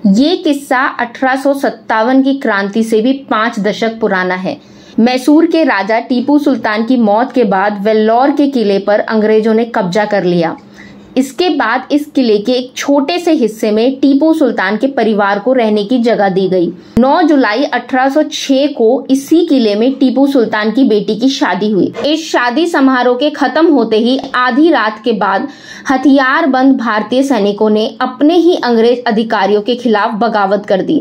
ये किस्सा 1857 की क्रांति से भी 5 दशक पुराना है। मैसूर के राजा टीपू सुल्तान की मौत के बाद वेल्लोर के किले पर अंग्रेजों ने कब्जा कर लिया। इसके बाद इस किले के एक छोटे से हिस्से में टीपू सुल्तान के परिवार को रहने की जगह दी गई। 9 जुलाई 1806 को इसी किले में टीपू सुल्तान की बेटी की शादी हुई। इस शादी समारोह के खत्म होते ही आधी रात के बाद हथियारबंद भारतीय सैनिकों ने अपने ही अंग्रेज अधिकारियों के खिलाफ बगावत कर दी।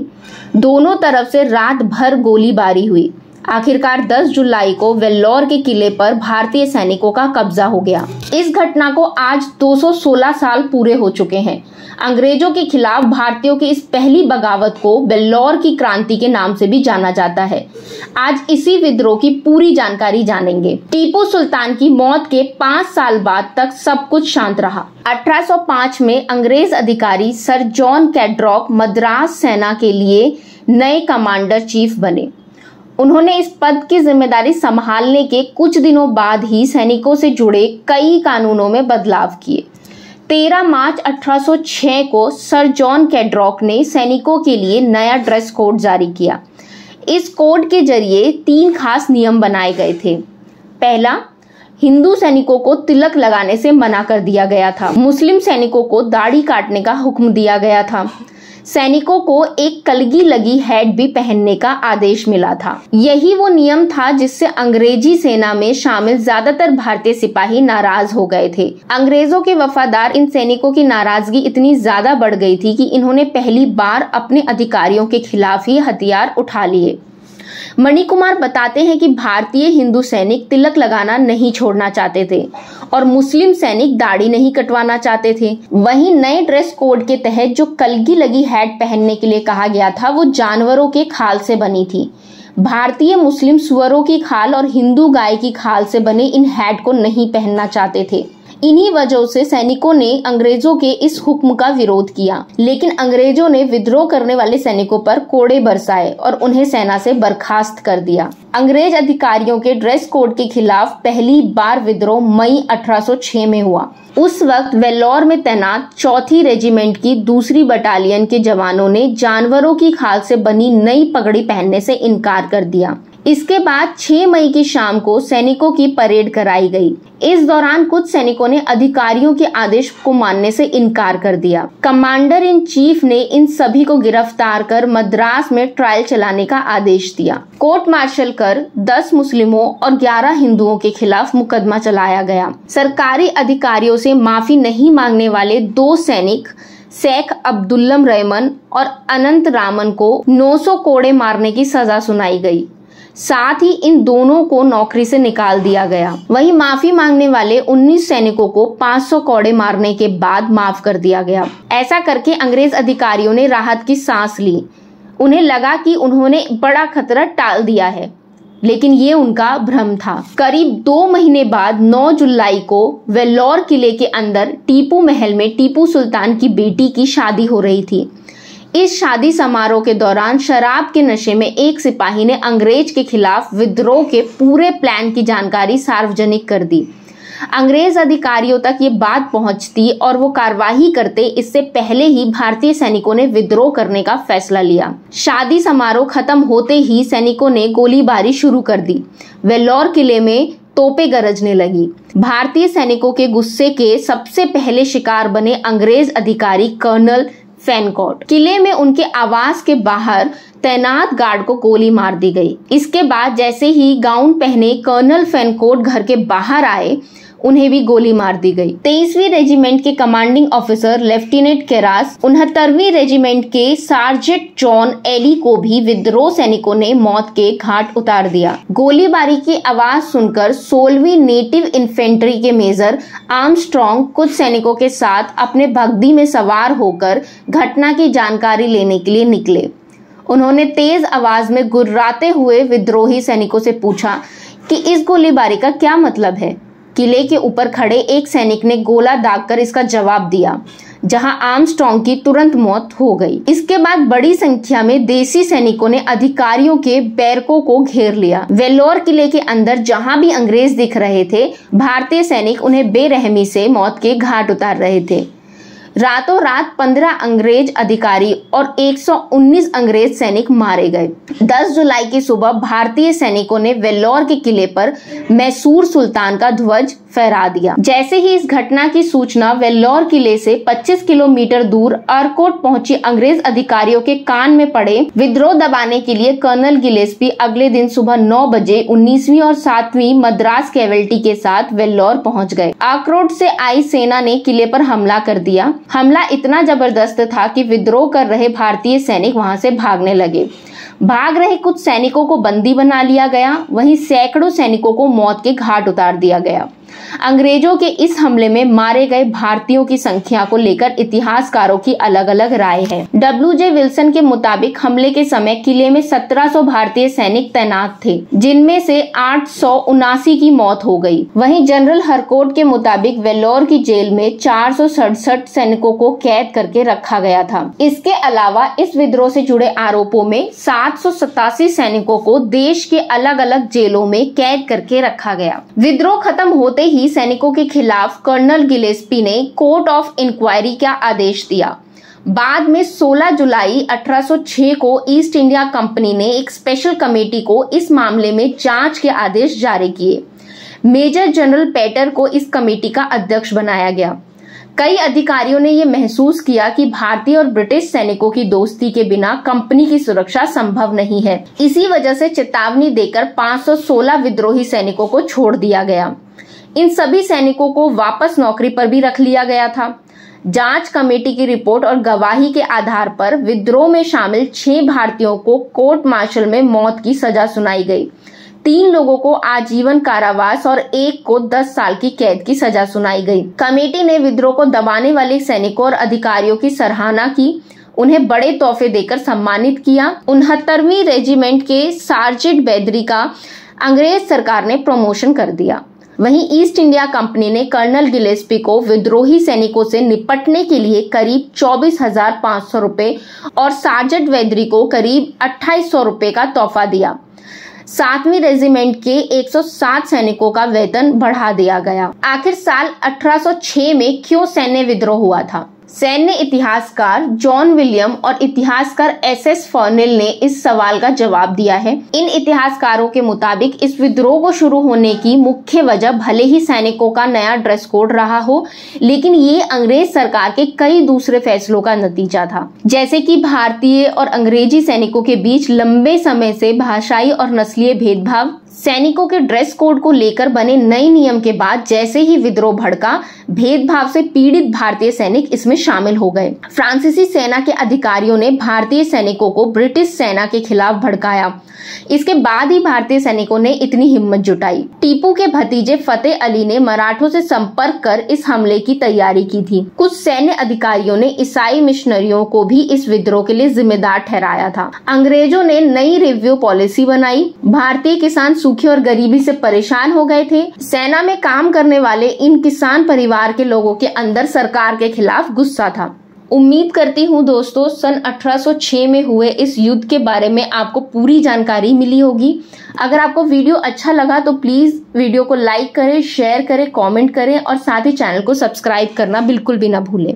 दोनों तरफ से रात भर गोलीबारी हुई। आखिरकार 10 जुलाई को वेल्लोर के किले पर भारतीय सैनिकों का कब्जा हो गया। इस घटना को आज 216 साल पूरे हो चुके हैं। अंग्रेजों के खिलाफ भारतीयों की इस पहली बगावत को वेल्लोर की क्रांति के नाम से भी जाना जाता है। आज इसी विद्रोह की पूरी जानकारी जानेंगे। टीपू सुल्तान की मौत के 5 साल बाद तक सब कुछ शांत रहा। 1805 में अंग्रेज अधिकारी सर जॉन कैड्रॉक मद्रास सेना के लिए नए कमांडर चीफ बने। उन्होंने इस पद की जिम्मेदारी संभालने के कुछ दिनों बाद ही सैनिकों से जुड़े कई कानूनों में बदलाव किए। 13 मार्च 1806 को सर जॉन कैड्रॉक ने सैनिकों के लिए नया ड्रेस कोड जारी किया। इस कोड के जरिए 3 खास नियम बनाए गए थे। पहला, हिंदू सैनिकों को तिलक लगाने से मना कर दिया गया था। मुस्लिम सैनिकों को दाढ़ी काटने का हुक्म दिया गया था। सैनिकों को एक कलगी लगी हैट भी पहनने का आदेश मिला था। यही वो नियम था जिससे अंग्रेजी सेना में शामिल ज्यादातर भारतीय सिपाही नाराज हो गए थे। अंग्रेजों के वफादार इन सैनिकों की नाराजगी इतनी ज्यादा बढ़ गई थी कि इन्होंने पहली बार अपने अधिकारियों के खिलाफ ही हथियार उठा लिए। मणिकुमार बताते हैं कि भारतीय हिंदू सैनिक तिलक लगाना नहीं छोड़ना चाहते थे और मुस्लिम सैनिक दाढ़ी नहीं कटवाना चाहते थे। वहीं नए ड्रेस कोड के तहत जो कलगी लगी हैट पहनने के लिए कहा गया था वो जानवरों के खाल से बनी थी। भारतीय मुस्लिम सुअरों की खाल और हिंदू गाय की खाल से बने इन हैट को नहीं पहनना चाहते थे। इन्हीं वजहों से सैनिकों ने अंग्रेजों के इस हुक्म का विरोध किया, लेकिन अंग्रेजों ने विद्रोह करने वाले सैनिकों पर कोड़े बरसाए और उन्हें सेना से बर्खास्त कर दिया। अंग्रेज अधिकारियों के ड्रेस कोड के खिलाफ पहली बार विद्रोह मई 1806 में हुआ। उस वक्त वेल्लोर में तैनात 4थी रेजिमेंट की 2री बटालियन के जवानों ने जानवरों की खाल से बनी नई पगड़ी पहनने से इनकार कर दिया। इसके बाद 6 मई की शाम को सैनिकों की परेड कराई गई। इस दौरान कुछ सैनिकों ने अधिकारियों के आदेश को मानने से इनकार कर दिया। कमांडर इन चीफ ने इन सभी को गिरफ्तार कर मद्रास में ट्रायल चलाने का आदेश दिया। कोर्ट मार्शल कर 10 मुस्लिमों और 11 हिंदुओं के खिलाफ मुकदमा चलाया गया। सरकारी अधिकारियों से माफी नहीं मांगने वाले 2 सैनिक शेख अब्दुल्लम रहमान और अनंत रामन को 900 कोड़े मारने की सजा सुनाई गई। साथ ही इन दोनों को नौकरी से निकाल दिया गया। वहीं माफी मांगने वाले 19 सैनिकों को 500 कोड़े मारने के बाद माफ कर दिया गया। ऐसा करके अंग्रेज अधिकारियों ने राहत की सांस ली। उन्हें लगा कि उन्होंने बड़ा खतरा टाल दिया है, लेकिन ये उनका भ्रम था। करीब 2 महीने बाद 9 जुलाई को वेल्लोर किले के अंदर टीपू महल में टीपू सुल्तान की बेटी की शादी हो रही थी। इस शादी समारोह के दौरान शराब के नशे में एक सिपाही ने अंग्रेज के खिलाफ विद्रोह के पूरे प्लान की जानकारी सार्वजनिक कर दी। अंग्रेज अधिकारियों तक ये बात पहुंचती और वो कार्रवाई करते इससे पहले ही भारतीय सैनिकों ने विद्रोह करने का फैसला लिया। शादी समारोह खत्म होते ही सैनिकों ने गोलीबारी शुरू कर दी। वेल्लोर किले में तोपें गरजने लगी। भारतीय सैनिकों के गुस्से के सबसे पहले शिकार बने अंग्रेज अधिकारी कर्नल फैनकोट। किले में उनके आवास के बाहर तैनात गार्ड को गोली मार दी गई। इसके बाद जैसे ही गाउन पहने कर्नल फैनकोट घर के बाहर आए, उन्हें भी गोली मार दी गई। 23वीं रेजिमेंट के कमांडिंग ऑफिसर लेफ्टिनेंट केरास, 69वीं रेजिमेंट के सार्जेंट जॉन एली को भी विद्रोह सैनिकों ने मौत के घाट उतार दिया। गोलीबारी की आवाज सुनकर 16वीं नेटिव इन्फेंट्री के मेजर आर्मस्ट्रॉन्ग कुछ सैनिकों के साथ अपने बग्घी में सवार होकर घटना की जानकारी लेने के लिए निकले। उन्होंने तेज आवाज में गुर्राते हुए विद्रोही सैनिकों से पूछा कि इस गोलीबारी का क्या मतलब है। किले के ऊपर खड़े एक सैनिक ने गोला दागकर इसका जवाब दिया, जहां आर्मस्ट्रॉन्ग की तुरंत मौत हो गई। इसके बाद बड़ी संख्या में देसी सैनिकों ने अधिकारियों के बैरकों को घेर लिया। वेल्लोर किले के अंदर जहां भी अंग्रेज दिख रहे थे, भारतीय सैनिक उन्हें बेरहमी से मौत के घाट उतार रहे थे। रातों रात 15 अंग्रेज अधिकारी और 119 अंग्रेज सैनिक मारे गए। 10 जुलाई की सुबह भारतीय सैनिकों ने वेल्लोर के किले पर मैसूर सुल्तान का ध्वज फहरा दिया। जैसे ही इस घटना की सूचना वेल्लोर किले से 25 किलोमीटर दूर अरकोट पहुंची अंग्रेज अधिकारियों के कान में पड़े, विद्रोह दबाने के लिए कर्नल गिलेस्पी अगले दिन सुबह 9 बजे 19वीं और 7वीं मद्रास कैवेल्टी के साथ वेल्लोर पहुंच गए। अरकोट से आई सेना ने किले पर हमला कर दिया। हमला इतना जबरदस्त था कि विद्रोह कर रहे भारतीय सैनिक वहां से भागने लगे। भाग रहे कुछ सैनिकों को बंदी बना लिया गया, वहीं सैकड़ों सैनिकों को मौत के घाट उतार दिया गया। अंग्रेजों के इस हमले में मारे गए भारतीयों की संख्या को लेकर इतिहासकारों की अलग अलग राय है। W.J. विल्सन के मुताबिक हमले के समय किले में 1700 भारतीय सैनिक तैनात थे, जिनमें से 879 की मौत हो गई। वहीं जनरल हरकोट के मुताबिक वेल्लोर की जेल में 467 सैनिकों को कैद करके रखा गया था। इसके अलावा इस विद्रोह से जुड़े आरोपों में 787 सैनिकों को देश के अलग अलग जेलों में कैद करके रखा गया। विद्रोह खत्म होते ही सैनिकों के खिलाफ कर्नल गिलेस्पी ने कोर्ट ऑफ इंक्वायरी का आदेश दिया। बाद में 16 जुलाई 1806 को ईस्ट इंडिया कंपनी ने एक स्पेशल कमेटी को इस मामले में जांच के आदेश जारी किए। मेजर जनरल पेटर को इस कमेटी का अध्यक्ष बनाया गया। कई अधिकारियों ने यह महसूस किया कि भारतीय और ब्रिटिश सैनिकों की दोस्ती के बिना कंपनी की सुरक्षा संभव नहीं है। इसी वजह से चेतावनी देकर 516 विद्रोही सैनिकों को छोड़ दिया गया। इन सभी सैनिकों को वापस नौकरी पर भी रख लिया गया था। जांच कमेटी की रिपोर्ट और गवाही के आधार पर विद्रोह में शामिल 6 भारतीयों को कोर्ट मार्शल में मौत की सजा सुनाई गई। 3 लोगों को आजीवन कारावास और 1 को 10 साल की कैद की सजा सुनाई गई। कमेटी ने विद्रोह को दबाने वाले सैनिकों और अधिकारियों की सराहना की, उन्हें बड़े तोहफे देकर सम्मानित किया। 69वीं रेजिमेंट के सार्जेंट बैदरी का अंग्रेज सरकार ने प्रमोशन कर दिया। वहीं ईस्ट इंडिया कंपनी ने कर्नल गिलेस्पी को विद्रोही सैनिकों से निपटने के लिए करीब 24,500 रुपए और सार्जेंट बैदरी को करीब 2,800 रुपए का तोहफा दिया। 7वीं रेजिमेंट के 107 सैनिकों का वेतन बढ़ा दिया गया। आखिर साल 1806 में क्यों सैन्य विद्रोह हुआ था? सैन्य इतिहासकार जॉन विलियम और इतिहासकार SS फर्नेल ने इस सवाल का जवाब दिया है। इन इतिहासकारों के मुताबिक इस विद्रोह को शुरू होने की मुख्य वजह भले ही सैनिकों का नया ड्रेस कोड रहा हो, लेकिन ये अंग्रेज सरकार के कई दूसरे फैसलों का नतीजा था, जैसे कि भारतीय और अंग्रेजी सैनिकों के बीच लंबे समय से भाषाई और नस्लीय भेदभाव। सैनिकों के ड्रेस कोड को लेकर बने नए नियम के बाद जैसे ही विद्रोह भड़का, भेदभाव से पीड़ित भारतीय सैनिक इसमें शामिल हो गए। फ्रांसीसी सेना के अधिकारियों ने भारतीय सैनिकों को ब्रिटिश सेना के खिलाफ भड़काया। इसके बाद ही भारतीय सैनिकों ने इतनी हिम्मत जुटाई। टीपू के भतीजे फतेह अली ने मराठों से संपर्क कर इस हमले की तैयारी की थी। कुछ सैन्य अधिकारियों ने ईसाई मिशनरियों को भी इस विद्रोह के लिए जिम्मेदार ठहराया था। अंग्रेजों ने नई रिव्यू पॉलिसी बनाई। भारतीय किसान सूखे और गरीबी से परेशान हो गए थे। सेना में काम करने वाले इन किसान परिवार के लोगों के अंदर सरकार के खिलाफ गुस्सा था। उम्मीद करती हूँ दोस्तों सन 1806 में हुए इस युद्ध के बारे में आपको पूरी जानकारी मिली होगी। अगर आपको वीडियो अच्छा लगा तो प्लीज वीडियो को लाइक करें, शेयर करें, कमेंट करें और साथ ही चैनल को सब्सक्राइब करना बिल्कुल भी ना भूलें।